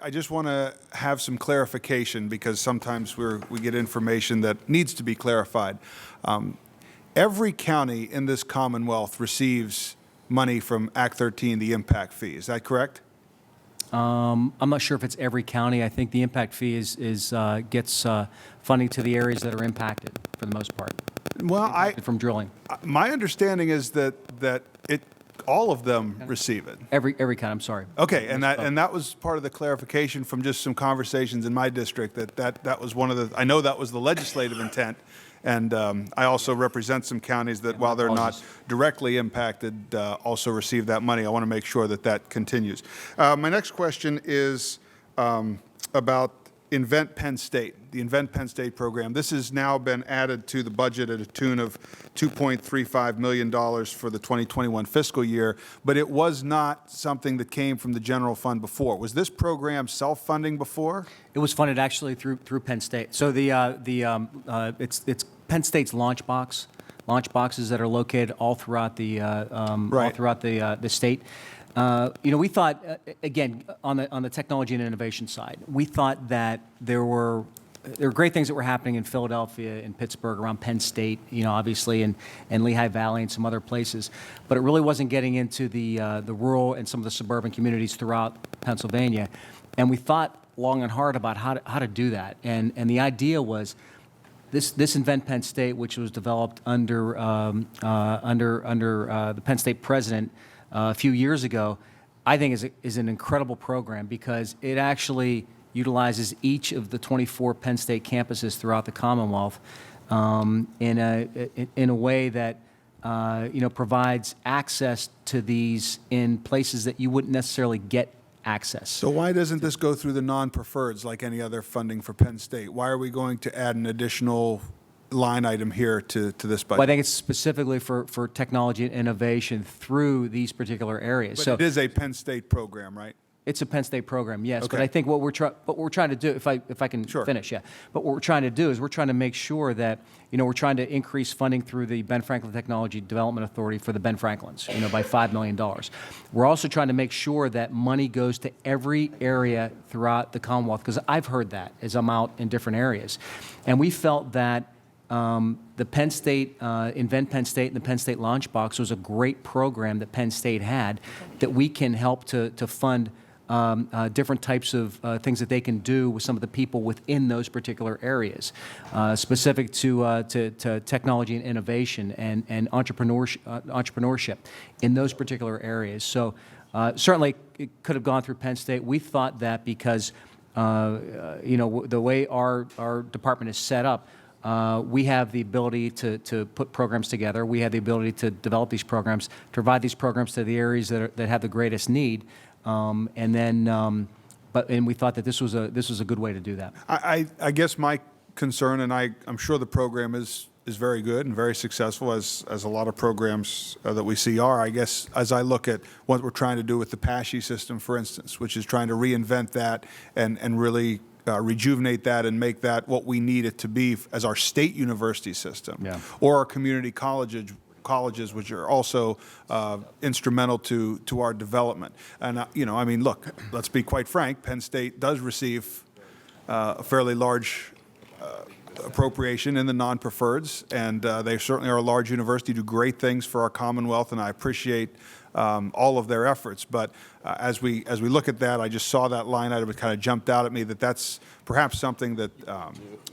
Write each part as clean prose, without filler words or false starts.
I just want to have some clarification because sometimes we get information that needs to be clarified. Every county in this Commonwealth receives money from Act 13, the impact fee. Is that correct? I'm not sure if it's every county. I think the impact fee gets funding to the areas that are impacted for the most part. Well, from drilling. My understanding is that all of them receive it. Every county. I'm sorry. Okay, and that was part of the clarification from just some conversations in my district. That was one of the. I know that was the legislative intent, and I also represent some counties that, while they're not directly impacted, also receive that money. I want to make sure that continues. My next question is about Invent Penn State, the Invent Penn State program. This has now been added to the budget at a tune of $2.35 million for the 2021 fiscal year, but it was not something that came from the general fund before. Was this program self-funding before? It was funded actually through Penn State. So it's Penn State's launch boxes that are located all throughout the all throughout the state. We thought, again, on the technology and innovation side, we thought that there were great things that were happening in Philadelphia and Pittsburgh, around Penn State, obviously, and Lehigh Valley and some other places, but it really wasn't getting into the rural and some of the suburban communities throughout Pennsylvania. And we thought long and hard about how to do that. And the idea was this Invent Penn State, which was developed under the Penn State president a few years ago, I think is an incredible program because it actually utilizes each of the 24 Penn State campuses throughout the Commonwealth in a way that provides access to these in places that you wouldn't necessarily get access. So why doesn't this go through the non-preferreds like any other funding for Penn State? Why are we going to add an additional line item here to this budget? Well, I think it's specifically for technology and innovation through these particular areas. But it is a Penn State program, right? It's a Penn State program, yes. Okay. But I think what we're trying to do, if I can finish, yeah. But what we're trying to do is we're trying to make sure that we're trying to increase funding through the Ben Franklin Technology Development Authority for the Ben Franklins, by $5 million. We're also trying to make sure that money goes to every area throughout the Commonwealth, because I've heard that as I'm out in different areas, and we felt that the Penn State, Invent Penn State and the Penn State Launch Box was a great program that Penn State had that we can help to fund different types of things that they can do with some of the people within those particular areas, specific to technology and innovation and entrepreneurship in those particular areas. So certainly it could have gone through Penn State. We thought that because the way our department is set up, we have the ability to put programs together. We have the ability to develop these programs, to provide these programs to the areas that have the greatest need, and we thought that this was a good way to do that. I guess my concern, and I'm sure the program is very good and very successful, as a lot of programs that we see are. I guess as I look at what we're trying to do with the PASHE system, for instance, which is trying to reinvent that and really rejuvenate that and make that what we need it to be as our state university system, or our community colleges, which are also instrumental to our development. And I mean, look, let's be quite frank. Penn State does receive a fairly large appropriation in the non-preferreds, and they certainly are a large university, do great things for our Commonwealth, and I appreciate all of their efforts. But as we look at that, I just saw that line item. It kind of jumped out at me that that's perhaps something that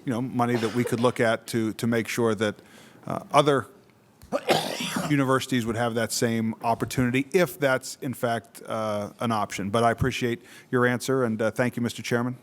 money that we could look at to make sure that other universities would have that same opportunity, if that's in fact an option. But I appreciate your answer, and thank you, Mr. Chairman.